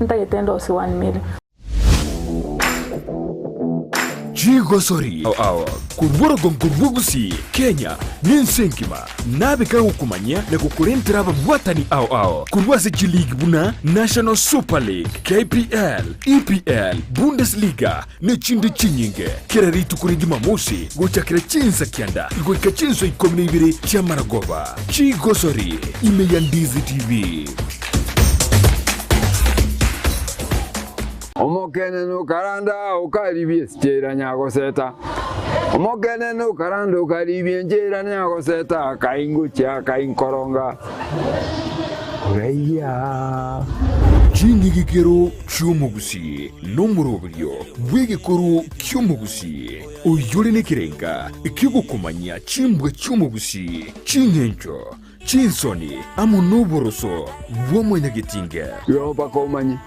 Ntagetendo si 1 million. Jigosori kurworo gomkurwugusi Kenya ninsenkima nabe ka ukumanya na kukurentera babwatani kurwase G-League buna National Super League KPL EPL Bundesliga ne chinde chinyinge kirari tukuri Jumamosi gochakira chinsa kianda goika chinso ikomne ibiri cha Maragoba. Jigosori ime ya Ndizi TV. Omokene no karanda ukaribie stera nyago seta. Omokene no karanda ukaribie njera nyago seta kaingucha kainkoronga. Ureya. Chingigikero cyumugusi nomurobyo wegekoro cyumugusi uyore nekirenga ikigukumanya chimbwe cyumugusi chingencho chinsoni amunoboroso womwenyagitinga yoba komanyi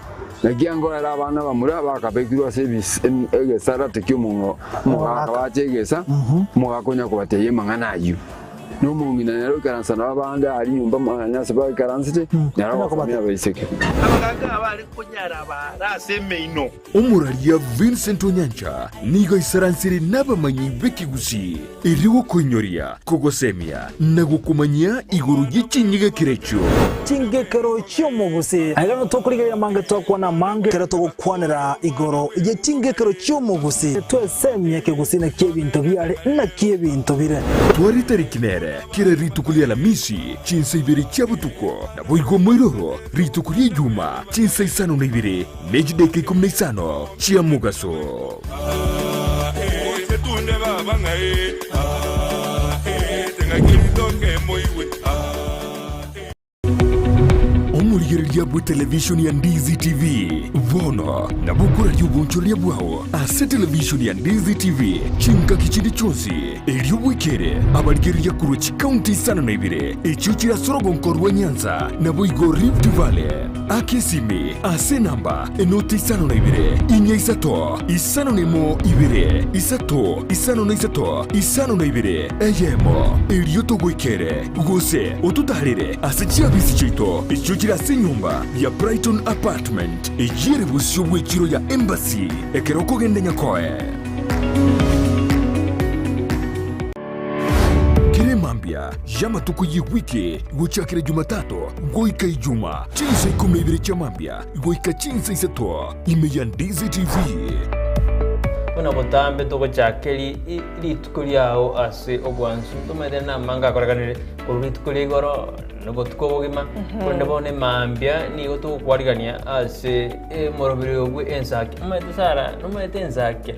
nagiango era abana bamura bakabekirwa service egesara tekyomungo mugakabachegesa mugakonya kubateye manganayo no mungina nero karansa nabanda ari nyumba manyasa ba karansite naro bakomya bayiseke abaganga abari kunyara baraseme ino umuralia Vincent Onyancha nigo isaransiri nabamanyi bekigusi iriwo konyoria kogosemia nagukumanya iguru y'ichinyiga kirecho chingekero cy'umugusi ayano tokuriga mange tokwana mange kera tokwanira igoro ye chingekero cy'umugusi twesemye kigusi na kebinto byare na kebinto bire twari tarikinere kira ritukuli Alamisi chinsa ibiri cyabutuko na boigo moiroro ritukuli Juma chinsa isano na ibiri nejideke kumne isano chia mugaso setunde baba ngai tenga kitoke moiwe Omurigeria bu television ya Ndizi TV vono na bukura yubunchoria bwao ase television ya Ndizi TV chinka kichindi chonsi elio wikere abarigeria kuruchi county sana na ibire echuchira sorogo nkorwa Nyanza na boigo Rift Valley akesimi ase namba enoti sana na ibire inya isato isano nemo ibire isato isano na isato isano na ibire eyemo elio togwikere gose otutarire ase chiabisi chito echuchira nyumba ya Brighton apartment ejire busyo bwekiro ya embassy ekeroko gende nyakoe kiremambia jama tukuyi wiki guchakira Jumatatu goika Ijuma chinsa ikumebire chamambia goika chinsa isato ime ya Ndizi TV una botambe toko chakeli ritukuli yao ase ogwansu tumede na manga koraganire ritukuli goro nugo tukobogima konde bone mambia ni goto kwarigania ase morobiri ogwe Ensakia umete sara umete Ensakia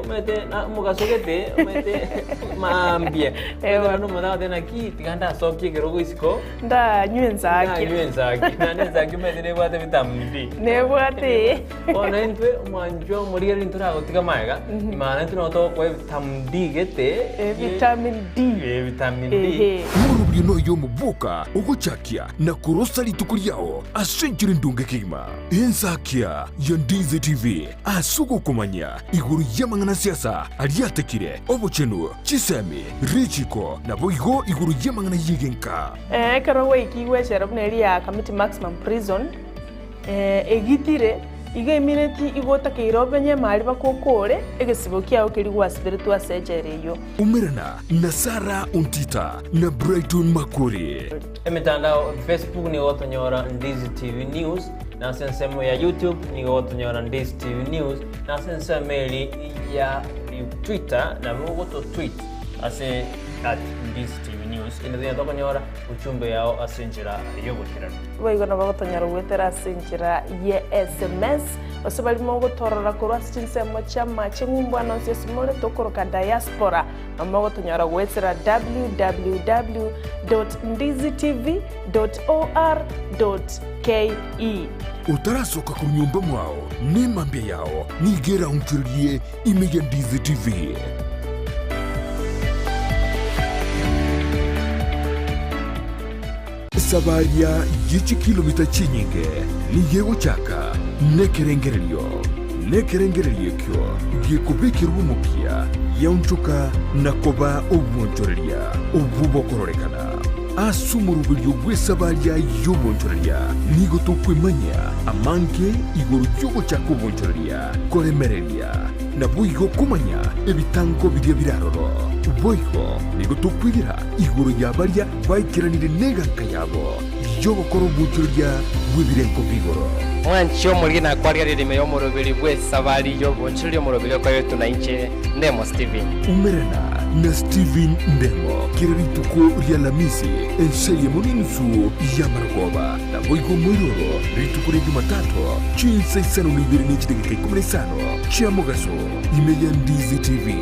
umete na mugasogete umete mambia ewa no mona de na ki tiganda sokye gerogo isiko Nda Ensakia na Ensakia umete ne bwate vitamdi ne bwate ona entwe manjo morigeri ntura gotiga maiga imana ntuno to kwa vitamdi gete vitamin D Murubiri no yo mubuka ugochakia na kurosa litukuli yao asenjiri ndunge kigima Ensakia ya Ndizi TV asugo kumanya iguru yamangana siasa aliatekire obochenu chisemi richiko na boigo iguru yamangana yigenka karawe ikiwe sherabneri ya committee maximum prison egitire iga imineti igota keirobenye mali bakokore egesibo kiao kirigwa spiritu asejereyo umerana na Sara Ontita na Brighton Makori emitandao Facebook ni wotonyora Ndizi TV News na sensemo ya YouTube ni wotonyora Ndizi TV News na sensemo ya Twitter na mwoto tweet ase @Ndizi TV News inadhina toka nyora uchumbe yao asenjira yogotirano baigona bagotonyora gwetera asenjira ye SMS osabali mongo torora korwa sinsemo chama chengumbwana nsesimole tokoroka diaspora amagotonyora gwetera www.ndizitv.or.ke utarasoka kunyumba mwao ni mambia yao nigera unchurie ime ya Ndizi TV Sabaria yichi kilomita chinyinge ni yego chaka nekerengerelio kyo yekubekirwa umukia yaunchuka nakoba obwonchoreria obubokorekana asumurubiryo bw'esabalya y'obonjorerya nigo tokwemanya amanke igoro y'ogo kyakobonjorerya kolemererya nabwigo kumanya ebitango birya biraroro bwigo nigo tokwibira igoro y'abalya baikeranire n'eganka yabo y'obokora obonjorerya bw'ebirenko bigoro mwanchi omuligi nakwarya lirime y'omurubiri bw'esabali y'obonjorerya omurubiri okwayo tunainche Ndemo Steven umerana na Steven Ndemo kirarituko rya Alamisi enseye muninsu ya Maragoba na boigo moyoro rituko rya Jumatatu chinsa isano nibiri n'ikitegeka 15 cha Mugaso imeya Ndizi TV.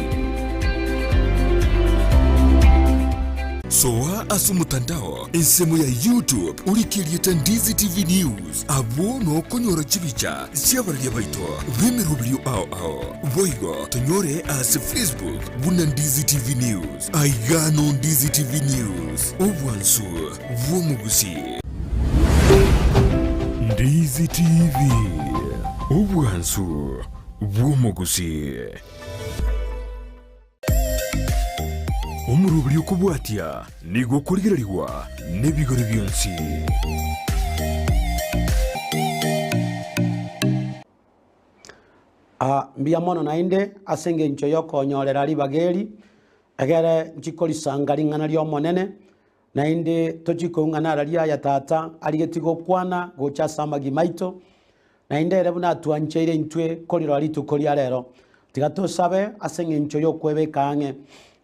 Soa asu mutandao ensemo ya YouTube urikirieta Ndizi TV News abo no konyora chibicha siabaria baito vimerubrio ao voigo tonyore as Facebook buna Ndizi TV News aigano Ndizi TV News obwansu vomugusi Ndizi TV obwansu vomugusi omurubrio kubwatia nigo kurigererwa nebigore byonsi mbia mono nainde asenge ncho yoko nyorera libageri egere nchikoli sangari ngana lyo monene nainde tochiko ngana ralia ya tata aligetigo kwana gocha samagi maito nainde rebuna tuancheire ntwe koliro alitu kolia rero tigato sabe asenge ncho yokwebe kange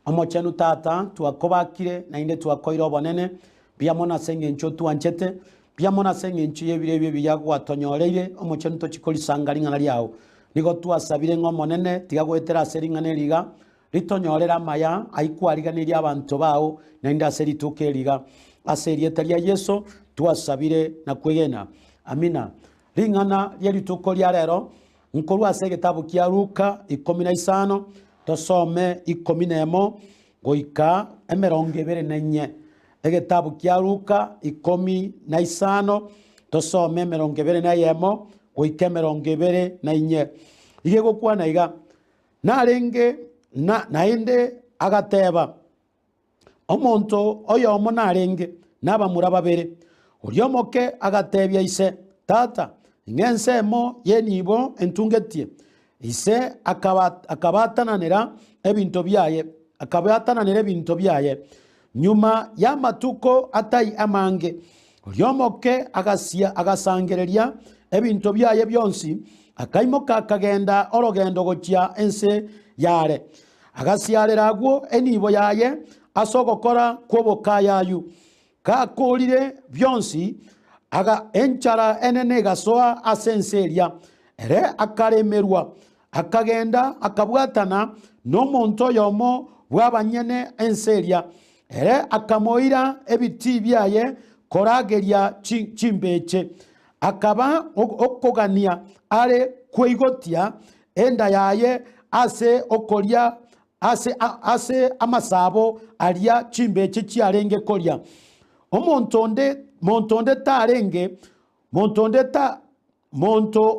omochenu tata tuakobakire nainde tuakoiro bonene bia mona senge ncho tuanchete bia mona senge ncho yebire biyagwa tonyoreire omochenu tochikoli sangari ngana liao nigo tuasabire ngo monene tigagwetera seringane liga ritonyorera maya aikwariganiria abantu bao nainde aseri tukeliga aserieteria Yesu tuasabire na kwegena amina ringana lyeri tukolia rero nkuru ase gitabu kia Luka 15 tosome 11 goika 24 egitabu kia Luka 15 tosome 21 goika 24 ige gukwana iga narenge nainde agateba omonto oyo omo narenge nabamura babere uryomoke agatebya ise tata ngensemo yenibo entungetie ise akabatananira ebinto byaye nyuma ya matuko atai amange uryomoke agasangereria ebinto byaye byonsi akaimoka akagenda orogendo gokia ense yare agasiareragwo enibo yaye asogokora kwoboka yayu kakulire byonsi aga enchara enene gasoa asenseria ere akaremerwa akagenda akabwatana n'omuntu yomo bwabanyene enseria ere akamoira ebiti byaye korageria chimbeche akaba okogania are kwigotia enda yaye ase okoria ase amasabo alia chimbeche chiarenge koria monto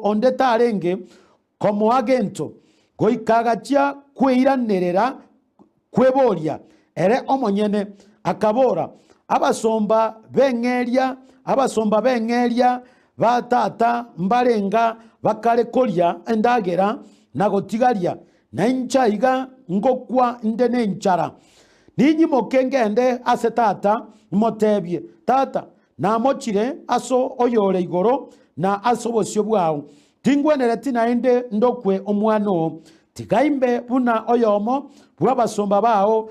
onde tarenge como agento goikagachia kweiranirira kweboria ere omonyene akabora abasomba bengeria batata mbarenga bakare koria endagera nagotigaria na inchaiga ngokwa ndene nchara ninyi mokengende ase tata motebye tata na mochire aso oyore igoro na aso bosyo bwao tingwenere tinainde ndokwe omwano tigaimbe buna oyomo bwabasomba bao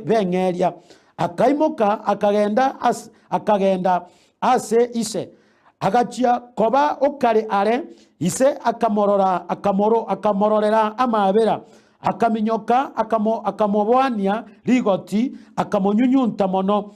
bengeria akaimoka akagenda ase ise agachia koba okare are ise akamororera amabera akaminyoka akamobwania rigoti akamonyunyunta mono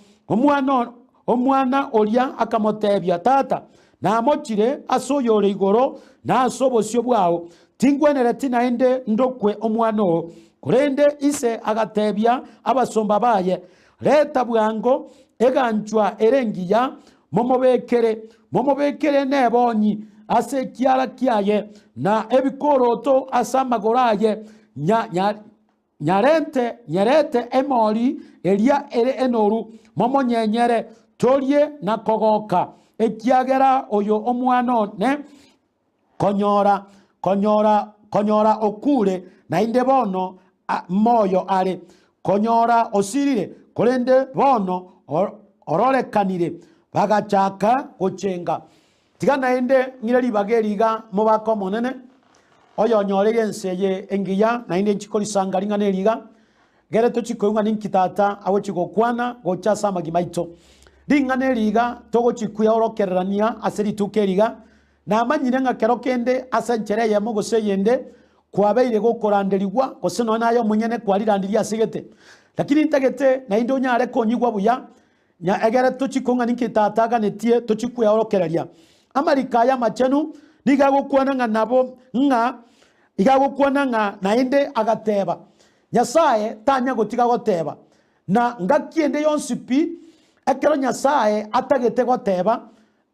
omwana oria akamotebia tata na mochire asoyore igoro na asobosyo bwao tingwenere tinainde ndokwe omwana kurende ise agatebia abasomba baye leta bwango eganchwa erengiya momobekere nebonyi ase kiara kiaye na ebikoroto asamagoraye nyerete emori eria ere enoru momo nyenyere torie na kogoka ekiagera oyo omwana ne konyora okure na inde bono moyo are konyora osirire kurende bono ororekanire bagachaka guchenga tigana inde ngireri bageriga mubako monene oyo nyorege nseye engiya na inde chikori sangaringa neriga gere to chikoyunga ninkitata awo chigokwana gocha samagi maito dinga neriga togo chikuya orokerania aseri tukeriga na manyire nga kero kende asanchere ya mogo seyende kwabeire gokoranderigwa goseno nayo munyene kwarirandiria sigete lakini ntagete na indo nyare konyigwa buya nya egere tuchikonga ninkitata ganetie tuchikuya orokereria amarika ya machenu niga gokwana nga nabo nga iga gokwana nga na inde agateba nyasaye tanya gotiga goteba na ngakiende yonsipi ekero nyasaye atagete goteba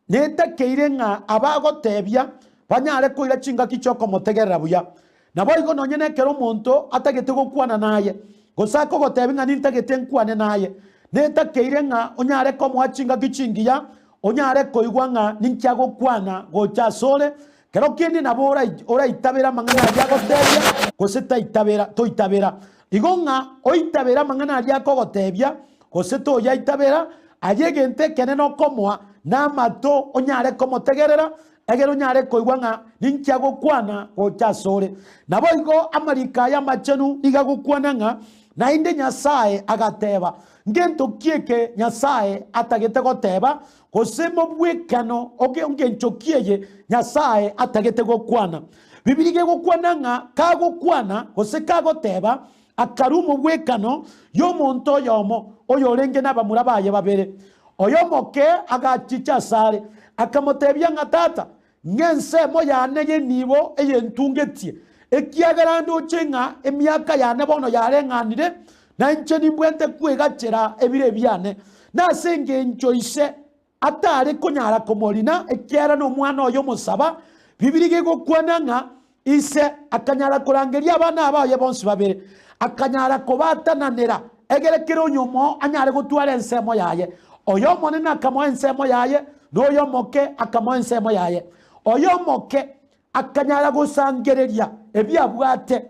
netakeire nga abagotebia banyare koira chinga kichoko motegerera buya nabo igo nonyene kero monto atagete gokwana naye gosako gotebi nga nintagete nkwane naye netakeire nga onyare ko mwachinga kichingiya onyare koigwa nga ninkya gokwana gocha sole kero kindi nabo ora itabera mangana ya gotebia goseta itabera to itabera igo nga oitabera mangana ya gotebia goseto ya itabera ayegente keneno komwa na mato onyare komotegerera egero nyare koigwa nga ninkya gokwana gocha sole nabo igo amarika ya machenu iga gokwana nga na inde nyasaye agateba ngento kieke nyasaye atagete goteba gosemo bwekano ongencho kieye nyasaye atagete gokwana bibirige gokwana nga kagokwana gose kagoteba akarumo bwekano yo monto yomo oyo renge nabamura baye babere oyo moke agachicha sare akamotebya nga tata nyense moya nege nibo eyentungetie ekiagarando chenga emiaka yane bono yarenganire na ncheni bwente kwegachera ebire byane na senge nchoise atare konyara komorina ekiara no mwana oyo musaba bibirige gokwana nga ise akanyara kurangeria abana abaye bonsi babere akanyara kobatananira egerekero nyomo anyare gutwara ensemo yaye oyo monene akamo ensemo yaye noyo moke akamo ensemo yaye oyo moke akanyara gusangereria ebyabwate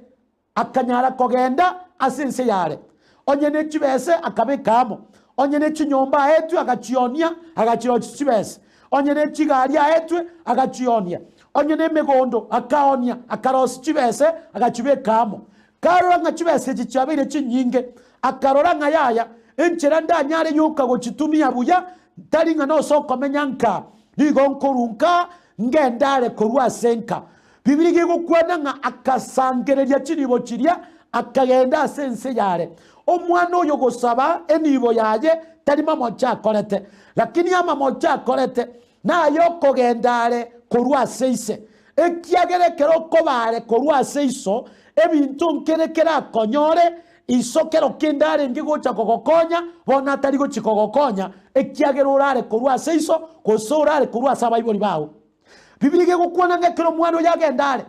akanyara kogenda asinse yare onyene chibese akabekamo onyene chinyomba etu agachionia agachiro chibese onyene chigaria etu agachionia onyene megondo akaonia akarosi chibese agachibekamo karora nga chibese chichabire chinyinge akarora nga yaya enchera ndanyare yuka gochitumia buya taringa no soko menyanka nigo nkorunka ngendare korwa senka bibirige gukwana nga akasangereria chiribo chiria akagenda sense yare omwana oyo gosaba enibo yaye tarima mocha korete lakini ama mocha korete nayo kogendare korwa seise ekiagere kero kobare korwa seiso ebintu nkerekera konyore isokero kendare ngigocha kogokonya bona tari go chikogokonya ekiagere urare korwa seiso kosorare korwa sabaibori bawo bibirige gukwana ngekero mwana yagendare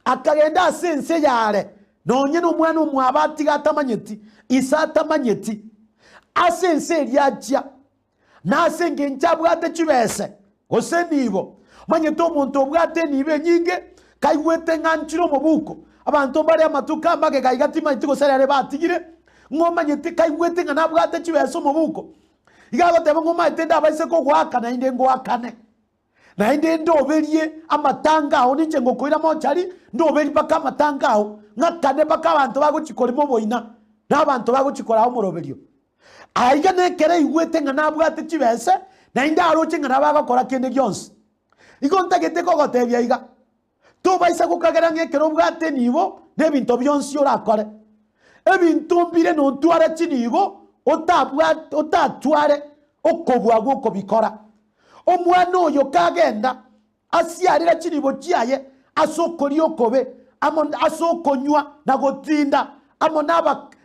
akagenda sense yare nonye no mwana umwabati gatamanyeti isata manyeti asense ryajya nasenge nchabwate chibese osenibo manyeto omuntu obwate nibe nyinge kaiwete nganchiro mubuko abantu bari amatuka mbage kaigatima itiko serere batigire ngomanyeti kaiwete ngana bwate chibese mubuko igagoteba ngoma itenda abaise ko gwakana inde ngwakane na inde ndoberie amatanga aho nije ngokoira mochari ndoberi baka amatanga aho ngakane baka abantu baguchikorimo boina n'abantu baguchikora aho muroberio aiga nekere igwete ngana bwate chibese na inde aroche ngana bagakora kende gyonse igontagete ko gotebya iga to baisa kukagera ngekero bwate nibo nebinto byonse yorakore ebintu mbire no ntwara chinibo otatware okobwa goko bikora omwana oyo kagenda asiarira chinibo chiaye asokori okobe asokonywa na gotinda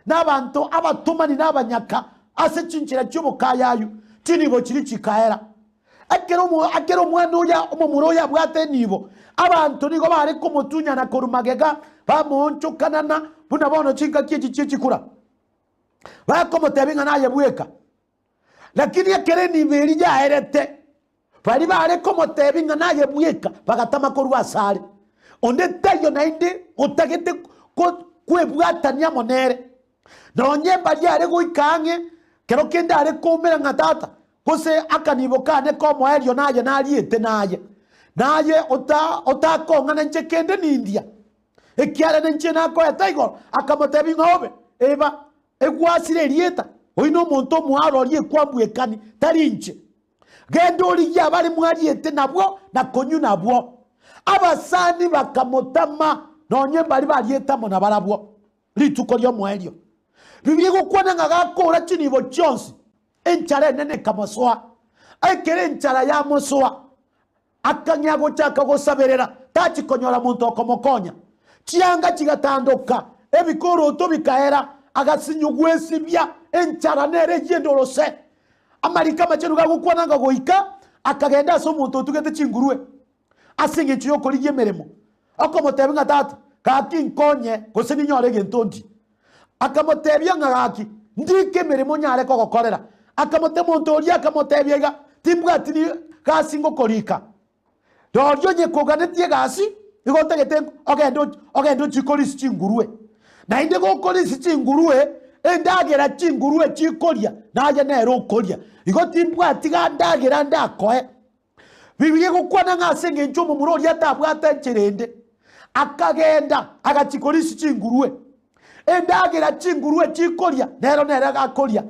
n'abantu abatumani n'abanyaka asechinchira cy'obukayayu chinibo chiri chikaera akero mwana oya omumuro yabwate nibo abantu nigo bari kumutunya na korumagega bamoncho kanana buna bono chinga kichi kura bako motebinga naye bweka lakini ekere ni beri ya erete bari bare ko motebinga naye bweka bagatama ko rwasare onde tayo nainde utagete ko kwebwatania monere nonye bari are goikange kero kende are komera ngatata kose akanibokane ko moerio naye nariete naye ota konga nche kende ni India ekiara nche na ko etaigo akamotebinga obe eba egwasire rieta oino monto mwaro rie kwambwekani tari nche gendo liya bari mwariete nabwo na konyu nabwo abasani bakamotama nonye bari barieta mona barabwo lituko lyo mwerio bibiri gukwana ngagakora chinibo chonsi enchara nene kamaswa ekere enchara ya moswa akanyago chaka gosaberera tachi konyora muntu okomokonya chianga chigatandoka ebikoro to bikaera agasinyugwesibya enchara nere yendorose amarika machenu gagukwana ngagoika akagenda so muntu tugete chingurwe asinge chiyo kori yemeremo akomotebinga tata kakinkonye goseni nyore gentondi akamotebya ngagaki ndike meremo nyare ko gokorera akamote muntu ori akamotebyega timbwatini kasingo korika doryo nye koganetie gasi igotegete ogendo chikolisi chingurwe na inde gokolisi chingurwe endagera chingurwe chikoria naje nero koria igotimbwati gandagera ndakoe bibiye gukwana ngasenge njomo murori atabwata ncherende akagenda agachikolisi chingurwe endagera chingurwe chikoria nero gakoria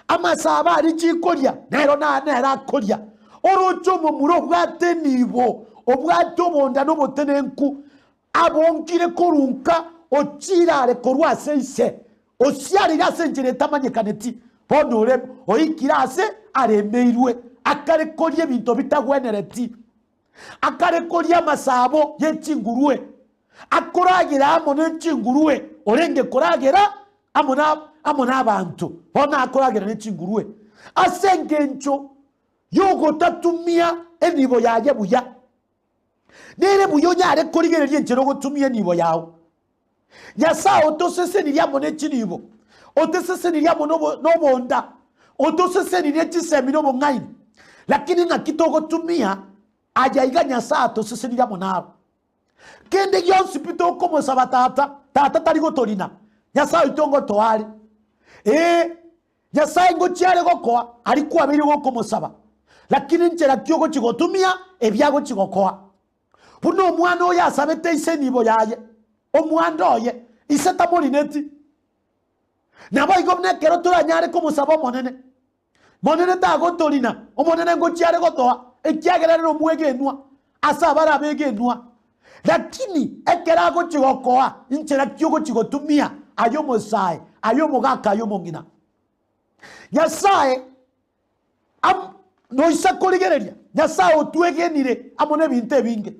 amasaba ari chikoria nero akoria orochomo muro bwate nibo obwato bonda no botenenku abonkire korunka ochirare korwase ise osiari gasenjere tamanye kaneti bonore oikirase aremeirwe akare korie binto bitagwenereti akare korie masabo yechingurwe akoragira amone chingurwe orenge koragira amona abantu bona akoragira nechingurwe asengencho yogo tatumia enibo yaje buya nere buyo nyare korigererie nchero gotumia nibo yawo nyasa otosese niriamo nechinibo otosese niriamo no bonda otosese nirie chisemi no bongaini lakini ngakitogo tumia ajaiga nyasa otosese niriamo nabo kende yonsi pito komo sabatata tata tarigo torina nyasa itongo toali nyasa ngo chiare gokoa alikuwa biri gokomo saba lakini nchera kyogo chigotumia ebyago chigokoa buno omwana oyo asabete ise nibo yaye omwana oye ise tamolineti nabo igomne kero turanyare ko musabo monene tago tolina omonene ngo chiare gotoa ekiagerere no mwegenwa asabara begenwa lakini ekerago chigokoa nchera kyogo chigotumia ayo mosai ayo mogaka ayo mongina nyasaye no isa koligereria nyasaye otwegenire amone binte binge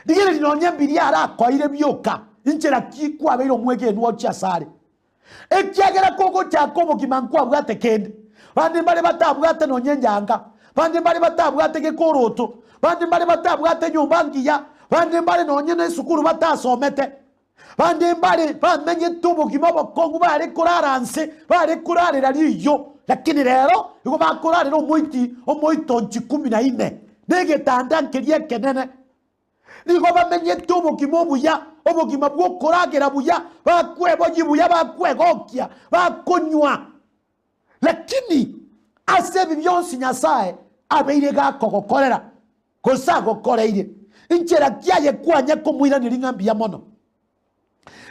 digere linonye mbiri ara koire byoka inchera kikwa beiro mwege nuo chasare ekiagera koko chakobo kimankwa bwate kende bandi bale batabwate nonye njanga bandi bale batabwate gekoroto bandi bale batabwate nyumbangiya bandi bale nonye ne sukuru batasomete bandi bale bamenye tubo kimabo kongu bale kuraranse bale kurarira liyo lakini rero yuko bakurarira omoito 14 nege tanda nkerie kenene niko bamenye tubo kimobuya obogima bwo koragera buya bakwebo jibuya bakwegokia bakonywa lakini asebi byonsi nyasaye abeire gakogokorera kosago koreire inchera kyaye kwanye ko mwira niringambia mono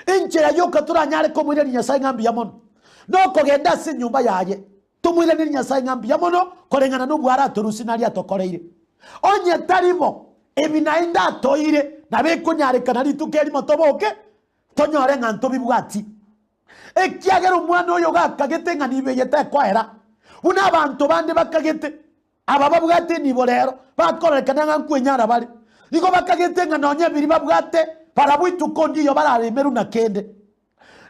inchera yoka turanyare ko mwira nyasaye ngambia mono no kogenda se nyumba yaye tumwira ni nyasaye ngambia mono korengana no bwara torusinari atokoreire onye tarimo ebinainda toire nabeko nyarekana ritukeri motoboke tonyore nganto bibwati ekiagera umwana oyo gakagete nganibeyete kwera una abantu bande bakagete ababa bwate nibo rero bakorekana nkankwenyara bari niko bakagete nganonye biri babwate barabwituko ndiyo bararemeru na kende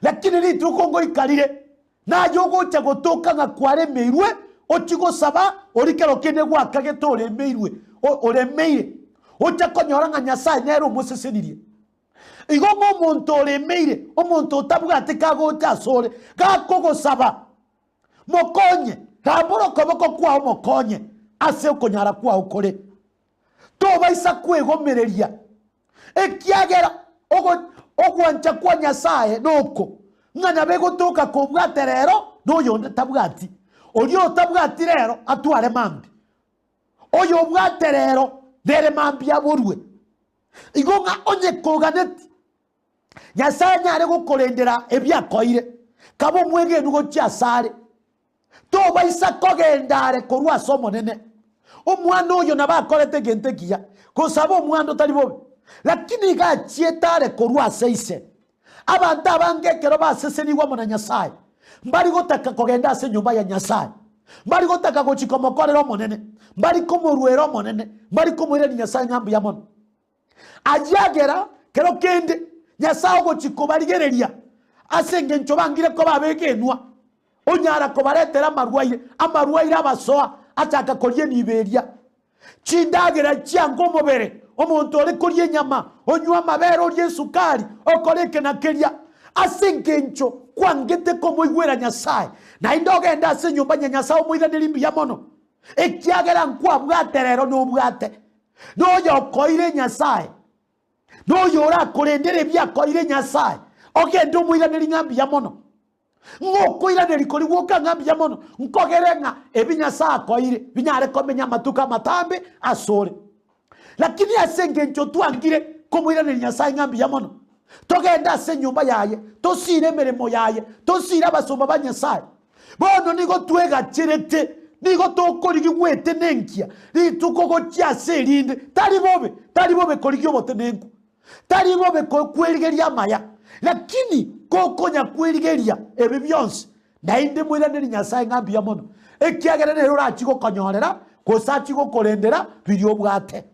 lakini rituko ngo ikarire nayo gocha gotoka ngakwaremerwe ochigo saba orikero kende gwakagete oremerwe oremeire ocha konyora nga nyasaye nero musesenirie igo omonto oremeire omonto otabwate kagocha asore gakogosaba mokonye rambura okoboko kwao mokonye ase okonyara kwao kore tobaisa kwegomereria ekiagera ogwancha kwa Nyasaye noko ng'ana begotoka kobwate rero noyo tabwati oyo tabwati rero atware mambi oyo bwate rero dere mambi aborwe igonga onye koganeti Nyasaye nyare gukorendera ebyakoire kabo mwege nugo cyasare tobaisa kogendare korwa somo nene omwana oyo nabakorete gentegiya kosaba omwana otari bobe lakini gachietare korwa seise abantu abangekero basesenigwa mona Nyasaye mbari gotaka kogenda ase nyumba ya Nyasaye mbari gotaka gochikomokorera omonene mbari komorwera omonene mbari komorera Nyasaye ngambu ya mono ajagera kero kende Nyasaye gochikobarigereria ase ngencho bangire ko babegenwa onyara ko baretera amarwaire abasoa ataka korie niberia chindagera cyango mobere omuntu ole korie nyama onywa mabere orie sukari okoreke na keria ase ngencho kwangete ko moigwera Nyasaye na indogenda ase nyumba nya Nyasaye moira nirimbi ya mono ekiagera nkwa bwaterero no bwate noyo koire Nyasaye noyo ora korendere byakoire Nyasaye ogenda moira niringambi ya mono ngoko ira nerikori woka ngambi ya mono nkogerenga ebinyasa koire binyare komenya matuka matambe asore lakini asenge ncho twangire komwira ne Nyasaye ngambi ya mono togenda ase nyumba yaye tosire meremo yaye tosire abasomba ba Nyasaye bono nigo twega kirete nigo tokori gwete nenkia litukogo cyase linde tari bobe korigyo botenengu tari bobe kwerigeria maya lakini kokonya kwerigeria ebi byonse nainde mwira ne Nyasaye ngambi ya mono ekiagera ne rurachiko konyorera kosachiko korendera biryo bwate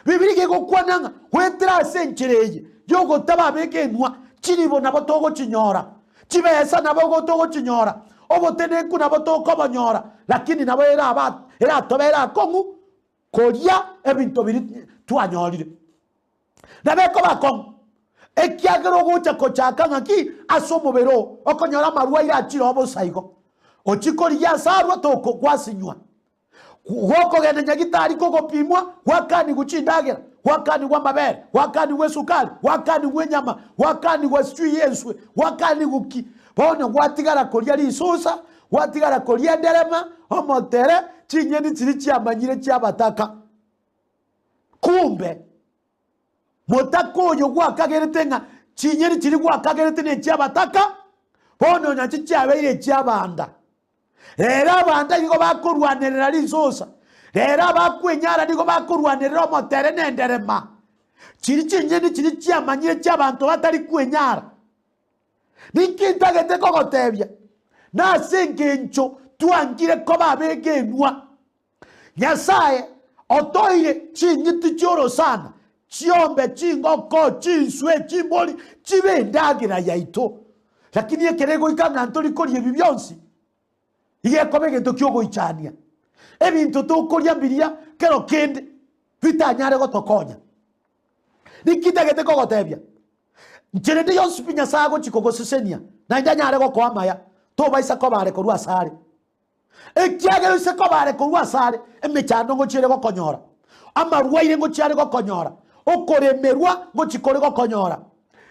bibiri ke gokwananga wetera senchereye yogo tababekenwa chiribo nabo togo chinyora chibesa nabo gotogo chinyora obotene ku nabo toko banyora lakini nabo era tobera kongu koria ebinto biri twanyorire nabeko bakon ekiagero gocha kochaka ngaki asomobero okonyora marwaira achiro obosaigo ochikoria sarwa toko kwasinywa woko genda nyagitari koko pimwa wakani guchindagera wakani wa mabere wakani we sukali wakani we nyama wakani wa stui yenswe wakani guki bono watigara koria risosa watigara koria nderema omotere chinyeni chiri chiamanyire chiabataka kumbe motakoyo gwakagerete nga chinyeni chiri gwakagerete ne chiabataka bono nyachi chiabeire chiabanda era banda nigo bakurwanirira risosa era bakwenyara nigo bakurwanirira motere nenderema chiri chinyeni chiri chiamanyire chiabantu batari kwenyara nikintagete kogotebya nasengencho twangire ko babegenwa Nyasaye otoire chinyiti choro sana chiombe chingoko chinswe chimboli chibendagira yaito lakini ekerego ikanga ntori korie bibyonsi iye kobege tokyogo ichania ebintu tokoria mbiria kero kende bitanyare gotokonya nikitagete kogotebya ncherende yonsi pinya sago chikogosesenia na ndanyare gokwamaya tobaisa kobare korwa sare ekiagero se kobare korwa sare emechando ngochire gokonyora amarwaire ngochire gokonyora okoremerwa ngochikore gokonyora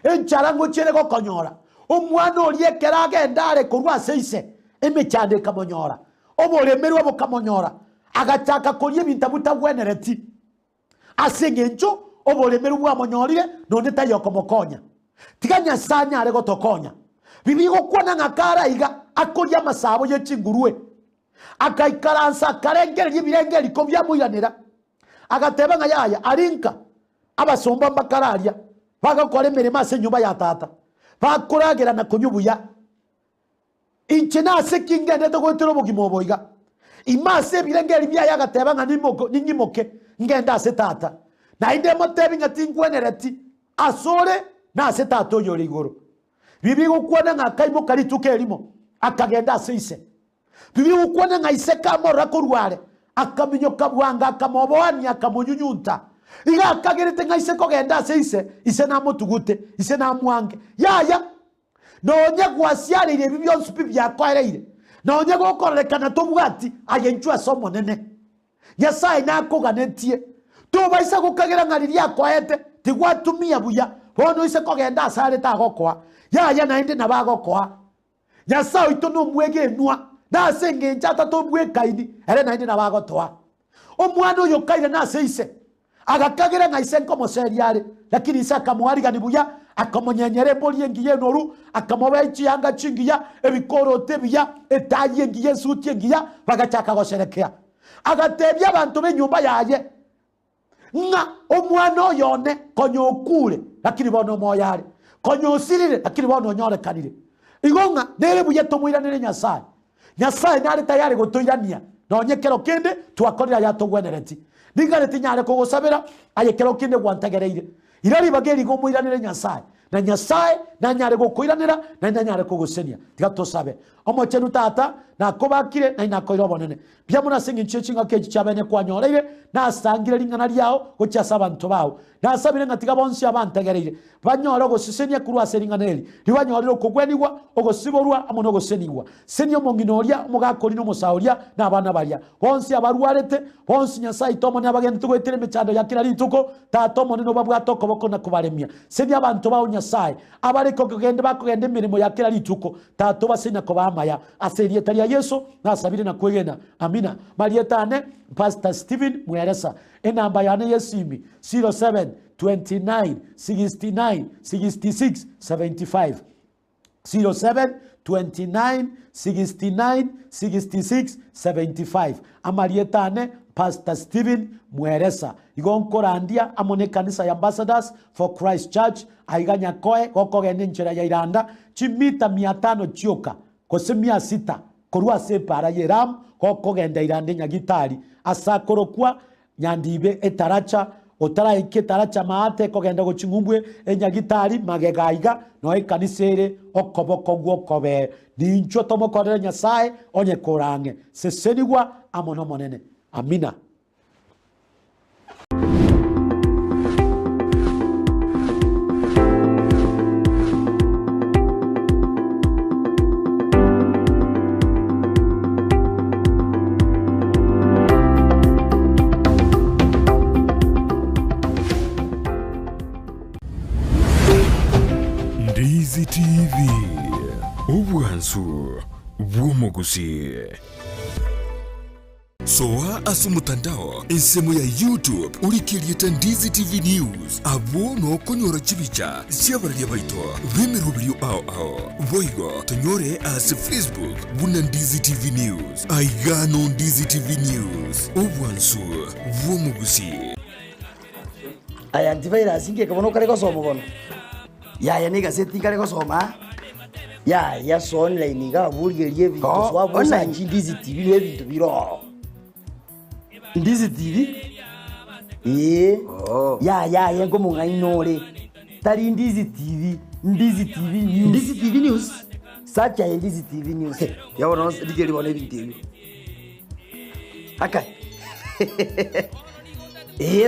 enchara ngochire gokonyora omwana orie kerage ndare korwa seise emechande kamonyora oboremerwa bokamonyora agachaka korie bintabuta bwenereti asengencho oboremerwa bwamonyorire none tayokomokonya tiganya sanya are gotokonya bibigo kwana ngakara iga akoria masabo ye chingurwe akaikaransa karengeri y'ibirengeri ko byamuyanira agateba nga yaya arinka abasomba mbakararia bagakora emirimo ase nyumba ya tata bakuragira na kunyubuya inchena se kingende to gotero bugimo boiga imase birengeri bya agateba nga ninyimoke ngenda ase tata na inde motebi ngati nkwenereti asore na ase tata oyori igoro bibi gukwana nga kaimo kari tukerimo akagenda ase bibi gukwana nga ise kamora kurware akaminyo kabwanga akamoboani akamunyunyunta iga kagirite ngaise kogenda ise na mutugute ise na mwange yaya nonye gwasiarire bibyo nsupi byakwareire nonye gokorekana tobwati ayenjwa somo nene Nyasaye nakoganetie tobaisa gukagira ngari yakwete tigwatumia buya bono ise kogenda sare tagokwa yaya nainde nabagokwa Nyasaye ito no mwege nwa na senge njata to mwe kaini ere nainde nabagotwa omwana oyo kaire na seise agakagira ngaise nkomo seriare lakini isa kamwariga nibuya akamonyenyere mboli ngiye noru akamobechi yanga chingiya ebikoro tebiya etaye ngiye sutie ngiya bagachaka gosherekea agatebya abantu benyumba yaye nga omwana oyone konyokule lakini bono moyare konyosirire lakini bono nyorekanire igonga nere buye tomwiranire Nyasaye nari tayari gutoirania nonyekero kende twakorera yatogwenereti ningareti nyare kugusabira ayekero kende gwantegereire irari bageri gumwiranire Nyasaye na Nyasaye na nyare gukoiranira na nyare kugusenia tigatosabe omochenu tata na kobakire na inakoiro bonene bya muna singi nchinga kechi chabene kwanyoreire na asangire lingana lyao gochasa abantu bawo na asabire ngatiga bonsi abantegereire banyora gusisenia kurwa seringaneli libanyoriro kugwenigwa ogosiborwa amono goseniwa senio monginoria mugakori no musauria na abana baria bonsi abarwarete bonsi Nyasaye tomo ne abagende tugwetire mechando yakira rituko tatomo ne no babwato koboko na kubaremia senia abantu bawo Nyasaye abariko kugende bakugende mirimo yakira rituko tato basenya ko bamaya aserieta ya Yesu na sabire na kwegena amina marietane Pastor Steven Mweresa enamba yane yesimi 07 29 69 66 75 07 29 69 66 75 amarietane Pastor Steven Mweresa igonkorandia amone kanisa ya Ambassadors for Christ Church aiganya koe gokogene nchera ya Iranda chimita 500 chioka kosemia 6 korwa separa yeram gokogenda Iranda nyagitari asakorokwa nyandibe etaracha otara eketaracha maate kogenda gochingubwe enyagitari magegaiga no ekanisere okoboko gwokobe nincho tomokorera Nyasaye onye korange sesenigwa amono monene amina. Ndizi TV ubwansu bw'umuguzi soa asu mutandao insemo ya YouTube ulikirieta Ndizi TV News abo no konyora chibicha siabarya baito bimirubiryo ao voigo tonyore as Facebook buna Ndizi TV News aigano Ndizi TV News ubwansu bw'umuguzi aya antivirus inge kabono kare ko somo bono ya niga seti kare ko soma ya so online ga burgerie video so abusa Ndizi TV le video biro Ndizi TV ya ngo munga inore tari Ndizi TV News Ndizi TV News sacha Ndizi TV News yabona digeri bona video akai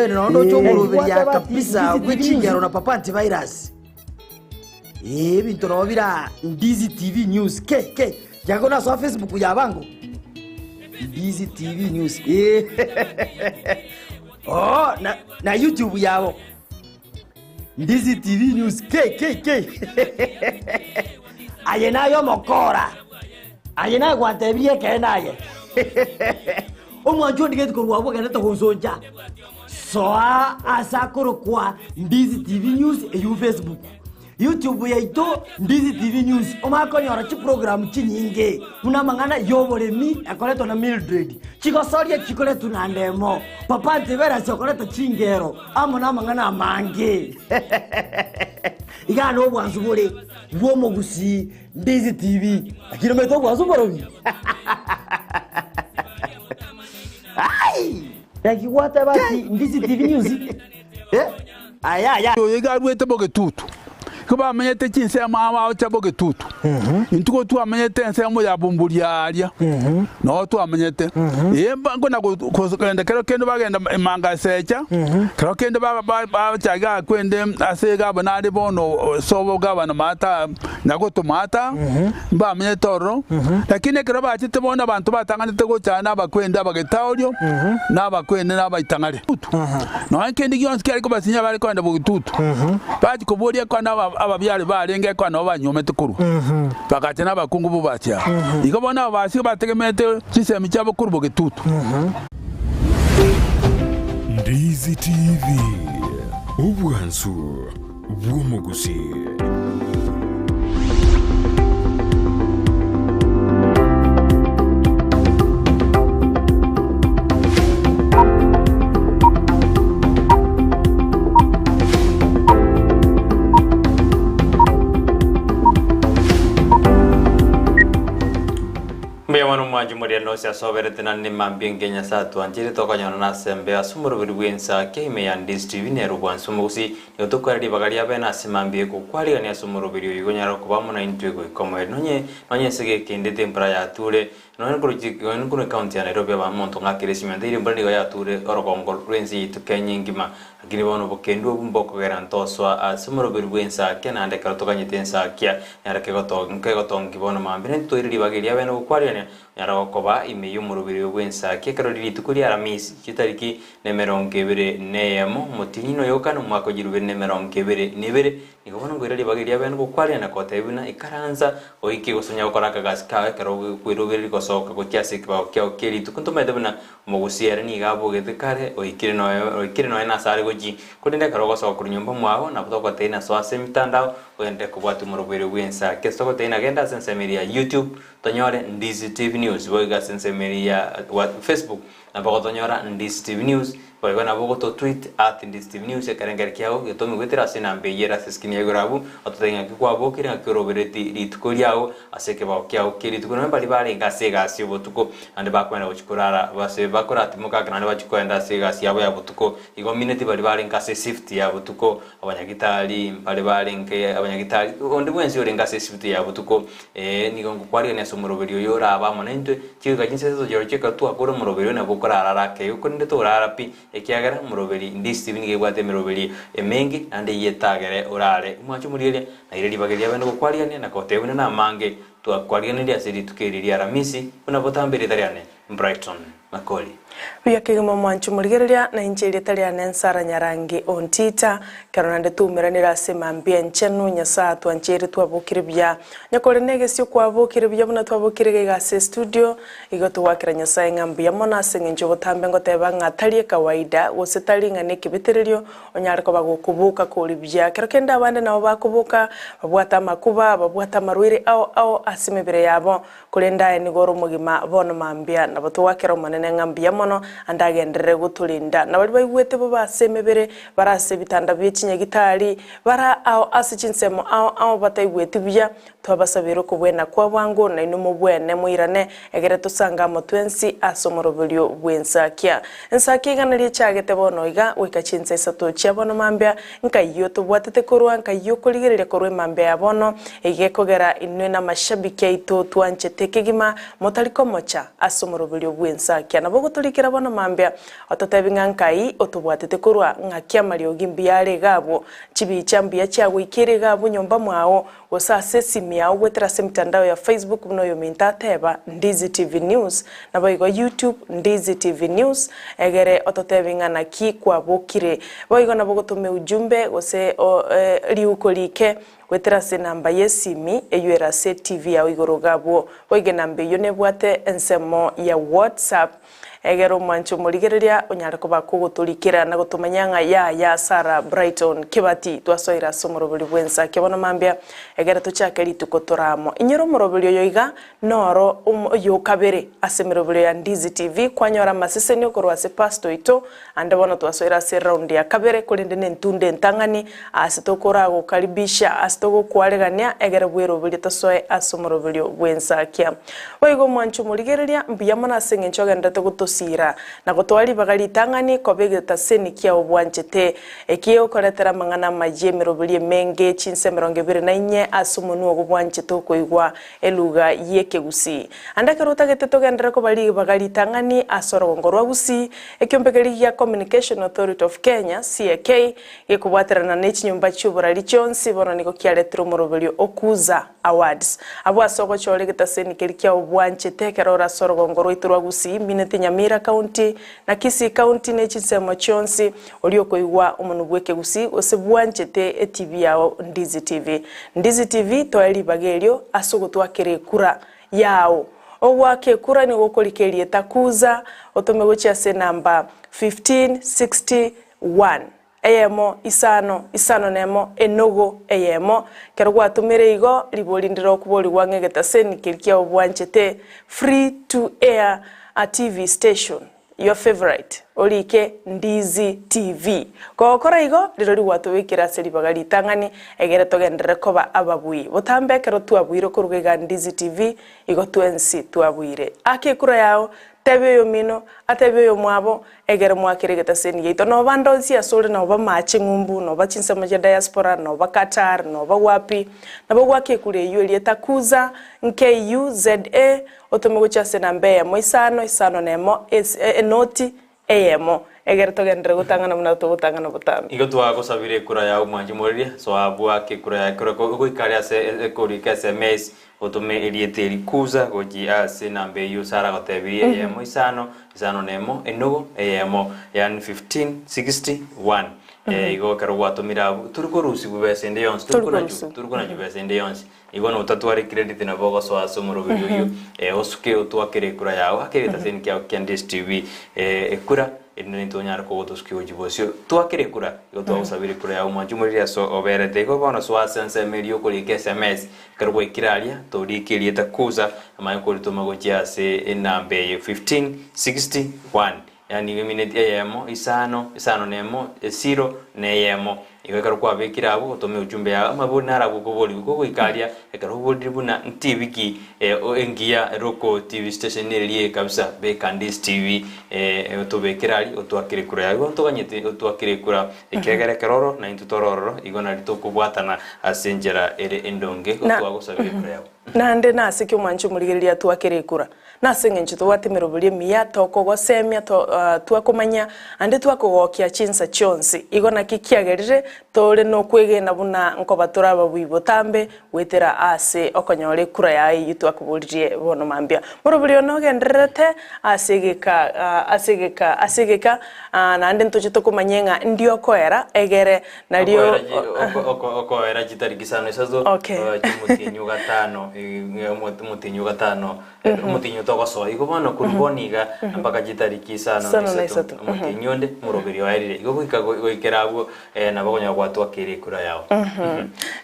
nondo chomurubiri ya kabisa gwikingero na papa antivirus bintu nobira Ndizi TV News ke jago na so Facebook yabango Ndizi TV News na YouTube yabo Ndizi TV News ke ayenayo mokora ayenayo kwatebie ke naye omwanjo ndige kurwabo kana to gonzonja soa asakoro kwa Ndizi TV News e Facebook YouTube yaito Ndizi TV News omakonyora chi program chinyinge unamangana yoboremi akoleto na Mildred chikosoria chikoleto na ndemo papa ntibera chokoleto chingero amona mangana mange igano bwanzu bore bwomogusi Ndizi TV akirometo bwanzu borobi ai yaki whatever Ndizi TV News aya yo yegarwete bogetutu kuba amenyete chinsemo aba chaboge tutu intuko tu amenyete ensemo ya bumburiaria no tu amenyete yemba ngona kugenda kero bagenda emanga secha kero kendo ba chaga kwende asega banade bono sobo gabana mata nago tomata ba amenyete oro lakini kero ba chite bona abantu batanganite go cyana bakwenda bagetaurio nabakwende nabaitangare no akendi gyonse kari ko basinya bari kwenda bututu baji kuboria kwa ababyali barenge kwa no banyome tukuru bakate nabakungu bubatya ikobona basi bategemete chisemi cyabo kurbo getutu Ndizi TV ubwansu bw'umuguzi. Mbeamano mwanju muri no sia soberete na ni mambie ngenya satu anjiri tokanyona na sembe asumuru birwensa keme ya Ndizi TV ne rubwansu mugusi yo tokwari bagari abena simambie ko kwali ani asumuru biryo yigonyara kubamu na intwego ikomo nonye sege kende tempera ya ture none kuri county ya Nairobi ba monto ngakiresimente iri mbali ya ture orogongo rwenzi tukanyingima agiri bono bokendo bumboko gerantoswa asumuru birwensa kenande karotokanyite Ensakia yarake gotongi bono mambire ntoiri bagari abena ko kwali ani yarakoba imeyo murubiri w'Ensakia karori tukuri Alamisi kitariki nemero 24 mutinino yokana mwako jirubiri nemero 22 nikobona ngwirari bagiri abana ko kwali na kotebuna ikaranza oiki gosonya gukora kagasi kawe karo kwirubiri gosoka ko kyase kibaho kyo kiri tukuntume debuna mugusiere ni gabo getekare oikire no na sare goji kudende karo gosoka kuri nyumba mwaho na butoko tena swase mitandao oende kubwatu murubiri w'Ensakia soko tena genda sensemeria YouTube tonyore Ndizi TV News boiga sensemeria Facebook na bako tonyora Ndizi TV News boiga na bako to tweet @Ndizi TV News ekarengera kiao getomi gwetera sina mbeyera seskini yagurabu ototenga kwa bokira kirobereti litukolyao aseke ba kiao kiri tukono bali bali ngasega sibo tuko ande bakwenda uchikurara base bakora timuka kana bachikwenda sega siabo ya butuko igo minute bali ngase shift ya butuko abanyagitali bali nke abanyagitali onde bwenzi ore ngase shift ya butuko nigongo kwari ne somoroberio yora aba manente kiga jinsezo joro cheka tu akora moroberio na bukora ararake yuko nde to rarapi ekiagara moroberi Ndizi TV nige gwate moroberi emengi ande yetagere orare mwacho muriere na ireri bageria bano kwariane na kotebune na mange tu kwariane ndia siri tukeriria Alamisi unabotambere tariane Brighton Makori Uya kigama mwanchu murigereria na injiri tariane nsara nyarangi Ontita karonande tumiranira semambia nchenu nyasa twanjiri twabukiribya nyakore negesyo kwabukiribya buna twabukirige gase studio igoto wakira nyasa ngambia mona sengenjo botambe ngoteba ngatari kawaida gositari ngane kibitererio onyariko bagukubuka kuribya kerokenda abande nabo bakubuka babwata makuba babwata marwiri ao asimebere yabo kurenda enigoro mugima bono mambia nabo twakira manene ngambia mono andagendere gutulinda na bali baigwete bo basemebere barase bitanda by'ikinyagitari bara ao asichinsemo ao bataigwete bya twabasabiro kubwena kwa bwangu na inumu bwene muirane egere tusanga motwensi asomorobilyo bw'Ensakia Ensakia ganari cyagete bono iga wikachinse sato cyabono mambya nkayo tubwatete korwa nkayo kuligerere korwe mambya yabono igekogera inwe na mashabiki aito twanchete kigima motaliko mocha asomorobilyo bw'Ensakia nabo gutulikira bono mambya ototabinga nkai otubwatete korwa ngakia mario gimbiare gabo chibi chambia cyawe ikere gabo nyomba mwawo osase simia ogwetera semtandao ya Facebook muno yo mintateba Ndizi TV News na boigo YouTube Ndizi TV News egere ototebinga na ki kwa bokire boigo na bogotume ujumbe gose liukolike gwetera se namba yesimi eyuera se TV ya igorogabo boige nambe yo nebwate ensemo ya WhatsApp egero mwancho murigereria onyarako bakuguturikira na gutumanyanga ya Sara Brighton kibati twasoira somorobiri bw'Ensakia bono mambya egere tuchakeri tukotoramo inyero morobiri yoiga noro yo kabere asemerobiri ya Ndizi TV kwanyora maseseni okorwa se pasto ito ande bono twasoira se round ya kabere kulinde nentunde ntangani asitokora gukaribisha asitogo kwaregania egere bwerobiri tosoe asomorobiri bw'Ensakia boigo mwancho murigereria mbiyamo na sengencho genda tuguto gusira na gotwari bagali tangani kobegeta seni kia obwanchete ekio koretera mangana maje mirobirie menge chinse 24 asumunu ogubwanchete koigwa eluga yekegusi andake rutagete togendera ko bali bagali tangani asoro ngorwa gusi ekyombegeri ya Communication Authority of Kenya CAK yekubwaterana n'ekinyumba cy'uburari cyonsi bono niko kyaletero murobirio okuza awards abo asoko cholegeta seni kerikia obwanchete kerora soro ngorwa iturwa gusi minete Nyamira County na Kisii County n'ekisemo cyonsi olio koigwa umuntu bwekegusi osebwanchete TV yao Ndizi TV toeli bagelio asugo twakere kura yao owake kura ni gokolikerie takuza otomegocha se namba 1561 eyemo isano nemo enogo eyemo kerwa tumire igo libolindiro kuboli wangegeta seni kirikia obwanchete free to air a TV station your favorite olike Ndizi TV kokora igo rirori watubikira seri bagali tangani egere togendere koba ababui botambe kero tuabwire kurugega Ndizi TV igo twensi tuabwire ake kura yao tebe yo mino atebe yo mwabo egere mwakiregeta seni yeito no bandonsi asore no ba machi ngumbu no ba chinse moje diaspora no ba Qatar no ba wapi na ba wake kure yo lietakuza NKUZA otomegocha senambe ya isano nemo enoti eyemo egere togendere gutangana muna to gutangana butambi igo twagosabire kura ya umanje muriria so abwa ke kura ya ko ikaria se kuri ka SMS otume elieteri kuza goji ase nambe yo sara gotebirie eyemo isano nemo enogo eyemo yani 1561 igo karo watumira turiko rusi bubesende yonse turiko na jubesende yonse igo no tatwari credit na bogo so asomoro video osuke otwakere kura yawo akegeta seni kya Ndizi TV ekura ene ntonyara ko otosuke ojibosio twakere kura igo twasabire kura yawo manjumuriria so oberete igo bono so asense merio kuri SMS karwo ikiralia torikirie takuza amaye ko litomago jase enambe 1561 yani minute eyemo isano nemo zero neyemo igakaro kwa bekira abo otome ujumbe ya amabona narago goboli gogo ikalia ekaro boli buna TV ki engia roko TV station neriye kabisa be Ndizi TV otobekirali otwakire kura yago toganyete otwakire kura ekegere keroro na intutororo igona litoko bwatana asenjera ere endonge otwagosabire kura yago nande nasike mwanchu murigeria twakire kura nasenge nchito watemero buli miya toko gosemya twakomanya ande twakogokia chinsa chonsi igona kikiagerire tore no kwegena buna nkobatura babuibo tambe wetera ase okonyore kura yayi yitwakuburirie bono mambia muruburi ono genderete asegeka nande ntochito kumanyenga ndio koera egere nalio okoera jitarikisano isazo mutinyu gatano mutinyu togoso igo bono kuruboniga mpaka jitarikisano mutinyonde murubiri wairire igo goikerabo na bagonya gwatwakire kura yao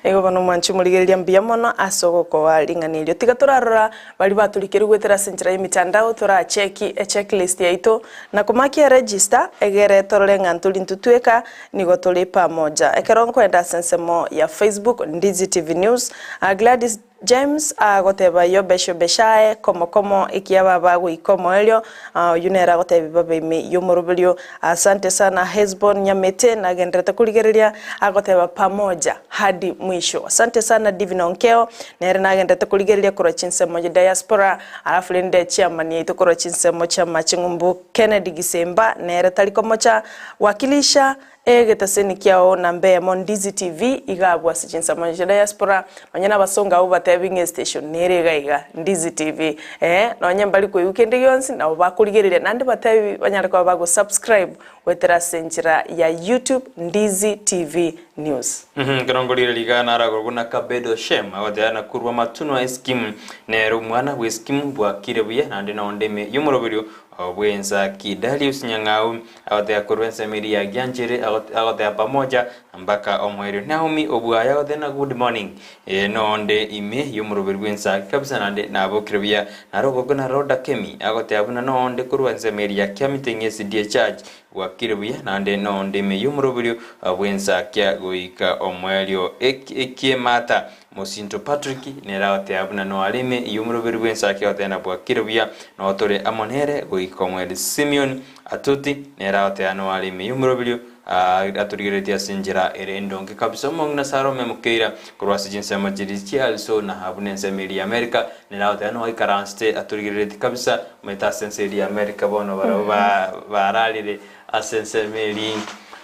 igo bono mwanchi murigeria mbia mono asogoko waringanirio tiga turarora bali baturikiri gwetera senjira imitandao tura checklist yaito na kumakia register egere tororenga ntulintutweka nigo tuli pamoja ekeronko enda sensemo ya Facebook Ndizi TV News Gladys James agoteba yo besho beshae komo ikiaba bago ikomo elio yunera goteba babemi yo morobilio asante sana Hezbon Nyamete na gendreta kuligereria agoteba pamoja hadi mwisho asante sana Divino Onkeo na gendreta kuligereria kura chinse moja diaspora alafu lende chairman yetu kura chinse moja machingumbu Kennedy Gisemba na talikomocha wakilisha egeta seni kiao nambe Ndizi TV igabwa sichinsa moja diaspora banyana basonga uba tebing station nerega Ndizi TV nonye mbali ko weekend yonsi na bakuligerere nandi batabi banyara kwa bago subscribe wetera senjira ya YouTube Ndizi TV News kirongolire ligana aragoruna kabedo shem awadana kurwa matuno eskim nero mwana we skim bwa kirebuye nandi na ondeme yumurobiro Ensakia Dalius nyangau agotea kurwensa media gyanjere agotea pamoja mpaka omweri Naomi obuaya agotea good morning nonde ime yumurubiri Ensakia kabisa nande nabo kiribia narogo gona roda kemi agotea buna nonde kurwensa media kiamitinge sidie charge bwakire buya nande no ndeme yumurubulyo bwensakia goika omwelio ekiemata Mosinto Patrick neraote abuna no alime yumurubulyo bwensakia otena bwakire buya no tore amonere goika omweli Simeon atuti neraote ano alime yumurubulyo aturigeretia sinjira erendonge kabisa mongna saro memukeira kurwasi jinsa majirichi also na habune semeli America neraote ano ikaranste aturigereti kabisa meta senseli America bono baralire asensemeli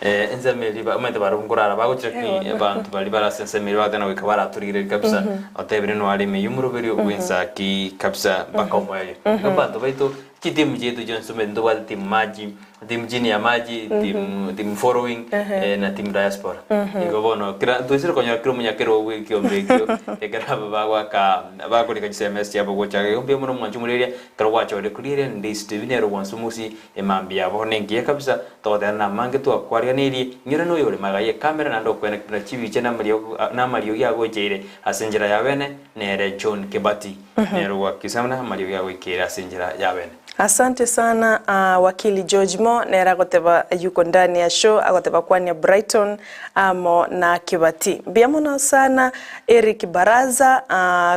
ensemeli ba meta barungurara bagucheki abantu bali bara sensemeli batana wikabara aturigereti kabisa otebere no alime yumurubulyo bwensaki kabisa bakomwe abantu baito timu jetu Johnson ndo wa timu maji timu jini ya maji timu following na timu diaspora iko bono kira tuisira konya kiro munyakero wiki ombekyo ekara baba ka SMS ya bogo chake ombe muno mwanjumuleria karo wacho de kulire ndi Steven ro wansumusi emambia bone ngiye kabisa tode na mange tu akwaria niri nyira no yole magaye kamera na ndo kwena kina chibi chena malio ya gojeire asenjira ya bene nere John Kebati nero wakisamna malio ya wikira asenjira ya bene. Asante sana wakili George Mo nera goteba yuko ndani ya show agoteba kwani Brighton amo na Kibati biamono sana Eric Baraza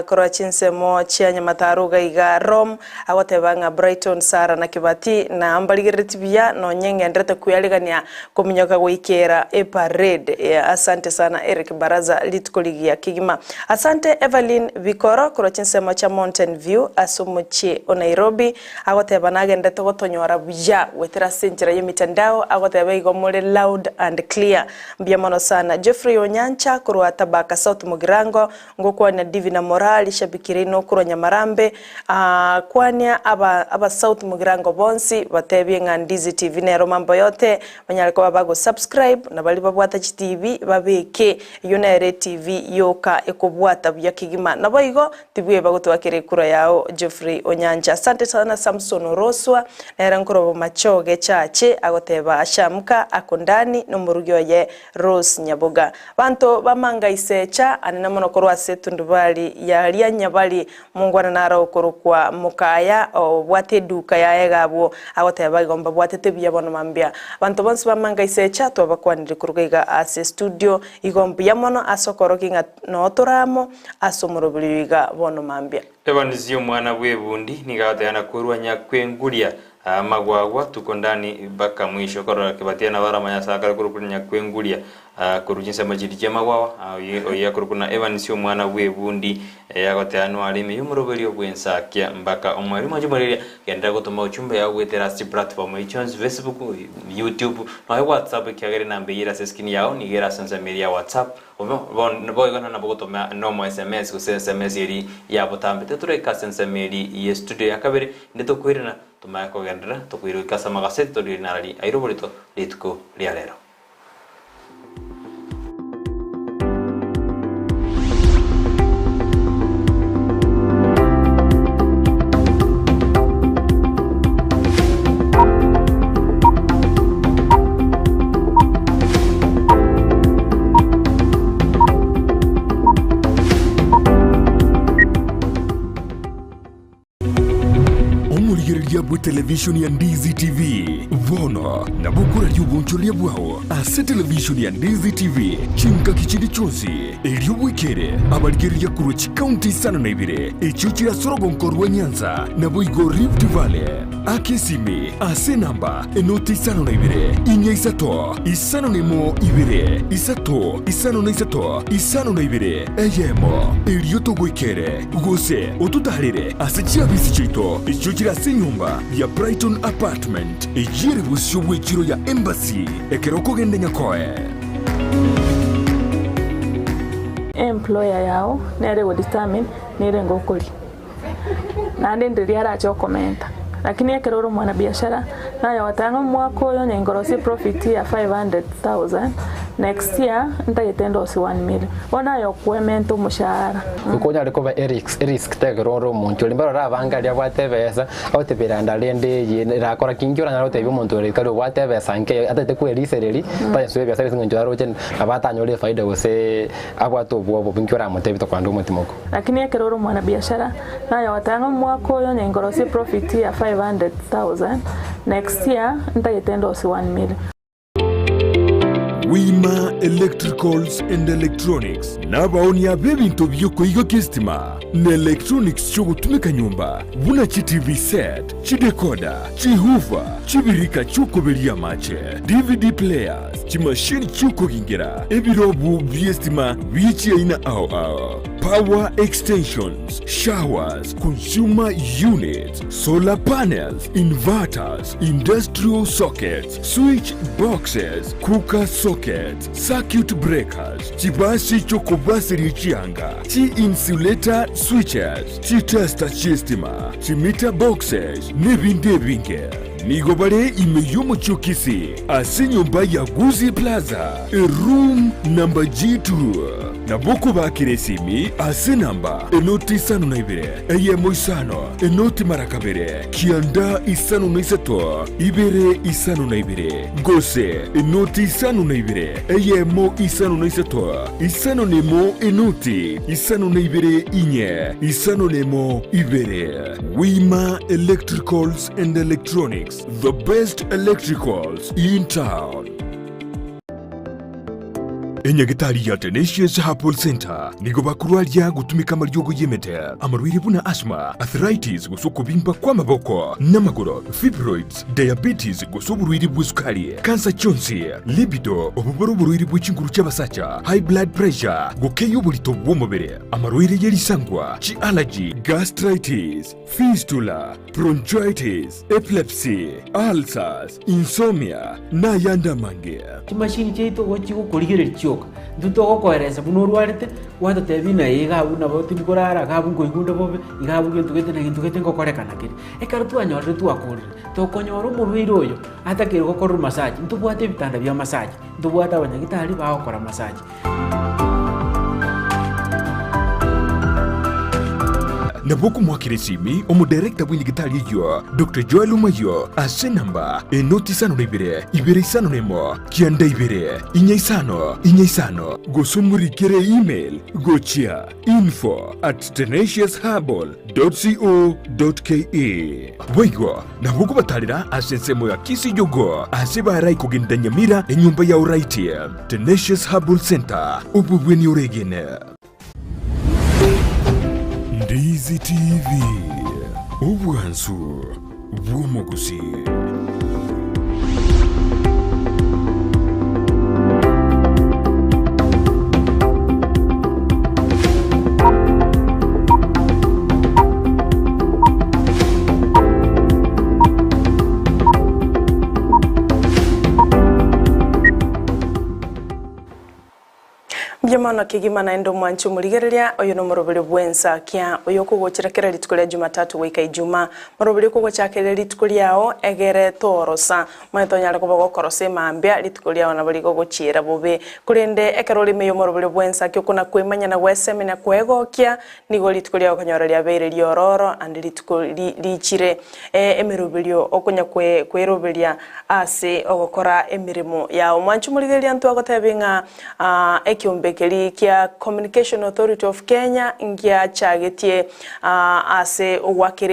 korwa chinsemo chianya mataruga iga Rom agoteba nga Brighton Sara na Kibati na ambaligereti bia no nyenge ndrete kuyaligania kominyoka goikera parade asante sana Eric Baraza litukoligia kigima asante Evelyn Vikoro korwa chinsemo cha Mountain View asumuchi o Nairobi agoteba nagende togotonyora buya wetera senjira yemitandao agoteba igomole loud and clear biamono sana Jeffrey Onyancha kurwa Tabaka South Mugirango ngokwana Divina Morali shabikirino kurwa Nyamarambe kwanya aba South Mugirango bonsi batebye nga Ndizi TV nero mambo yote banyaleko babago subscribe na bali babwata TV babeke yonere TV yoka ekobwata bya kigima nabo igo tibwe bagotwakire kura yao Jeffrey Onyancha asante sana Samson Roswa nera nkorobo machoge chache agoteba ashamka akondani no murugyo ye Rose Nyaboga banto bamanga isecha anena mono korwa setu ndubali ya lia nyabali mungwana naro korukwa mukaya obwate duka ya egabo agoteba igomba bwate tebiya bono mambia banto bonsi bamanga isecha to bakwanire kurugaiga ase studio igomba yamono asokorokinga no toramo asomurubiriga bono mambia Evanizio mwana webundi nigatayana kurwa nyakwengulia magwagwa tuko ndani baka mwisho korora kibatiana bara manyasaka kurukuna kwengulia kurujinsa majirije magwawa oya kurukuna Evanizio mwana webundi yagoteano alime yumurubelio bwensakia mbaka omwari majumareria kenda gotoma uchumbe ya wetera si platform ichons Facebook YouTube no WhatsApp kyagere nambe ira seskini yao ni gera sensa media WhatsApp boy gana na bogotoma no SMS ku SMS iri ya botambe teture ka sensa media ye studio yakabere ndeto kwirina tumayako gendera to kwiru kasa magasete to rinarali airobolito litko lialero. Television ya Ndizi TV vono na bukura y'ubuncholia bwao ase television ya Ndizi TV chinka kichindi chonsi elio wikere abaligeria kurochi county sana na ibire echuchira sorogo nkorwa Nyanza na boigo Rift Valley akesime ase namba enoti sana na ibire inya isato isano nemo ibire isato isano na isato isano na ibire eyemo elio to wikere gose otutarire ase chiabisi chito echuchira se nyumba ya Brighton apartment ejire busyo bwekiro ya embassy ekeroko gende nyakoe employer yao nere wo determine nere ngokoli nande ndiri aracho komenta lakini ekeroro mwana biashara nayo watanga mwako yo nyengorosi profit ya 500,000 next year ntagitendo si 1 million bona yo kwemento mushahara kukonya reko risk tegero muntu limbaro ravangalia bwatebesa otebiranda lende yirakora kingyura na rotebi muntu rikaro bwatebesa nke atate kwelisereri tayeswe bya service ngira rochen abatanyole faida gose abwato bwo bingyura mutebi to kwando mutimoko lakini ekero mwana biashara nayo watanga mwako yo nyengorosi profit ya 500,000 next year ntagitendo si 1 million. Wima Electricals and Electronics nabaoni ya bebinto byoko igo kistima na electronics cyo gutumika nyumba buna chi TV set chi decoder chi hoover chi birika cyuko beria mache DVD players chi machine cyuko gingira ebirobu byestima bichi ina ao power extensions showers consumer units solar panels inverters industrial sockets switch boxes cooker sockets, circuit breakers, chibasi chokobasi richianga, chi insulator switches, chi tester systema, chi meter boxes, nebinde binge. Nigobare imeyumo chukisi, ase nyumba ya Guzi Plaza, room number G2. Naboko bakiresimi, ase namba, enoti isano na ibere, eyemo isano, enoti marakabere, kianda isano na isato, ibere isano na ibere, gose, enoti isano na ibere, eyemo isano na isato, isano nemo enoti, isano na ibere inye, isano nemo ibere. Wima Electricals and Electronics, the best electricals in town. Enyagitari ya Tenacious Herbal Center nigo bakurwalia gutumika maryogo yemete amarwiri buna asthma arthritis gusoko bimba kwa maboko namagoro fibroids diabetes gusoko burwiri bw'isukari cancer chonsi libido obuboro burwiri bw'ikinguru cy'abasacha high blood pressure gukeyo burito bw'umubiri amarwiri yerisangwa chi allergy gastritis fistula bronchitis epilepsy ulcers insomnia na yanda mange machine cheito gochi gukurigire choka nduto gokoereza buno rwarite wata tebina yiga buna boti bikorara gabu ngoigunda bobe igabu gentugete na gentugete ngokorekana kiri ekaro twanyorire twakurire tokonyoro murwiro oyo atakire gokora massage ntubwate bitanda bya massage ntubwata abanyagitari bakora massage. Naboko mwakiresimi omu director w'indigitali yo Dr. Joel Umayo ase namba enoti isano na ibere isano nemo kianda ibere inya isano gosumurikire email gochia info@tenaciousherbal.co.ke Wego naboko batalira ase nsemo ya kisi yogo ase barai kugenda Nyamira enyumba ya uraiti Tenacious Herbal Center ububweni uregene. Ndizi TV ubwansu bw'umuguzi. Byamana kigimana endo mwanchu muligereria oyo no morobere bwensa kya oyo kugochirakera litukolia Jumatatu wika Ijumaa morobere kugochakera litukolia egere torosa mwetonyala kubogo korose mambya litukolia na bali gochira bobe kurende ekeroli meyo morobere bwensa kyo kuna kwemanya na wesemena kwegokia nigo litukolia okonyoreria beire liororo andi litukoli lichire emerobelio okunya kwerobelia ase ogokora emirimo ya mwanchu muligereria ntu agotebinga ekyombe keri kia Communication Authority of Kenya ngia chagetie ase ogwakire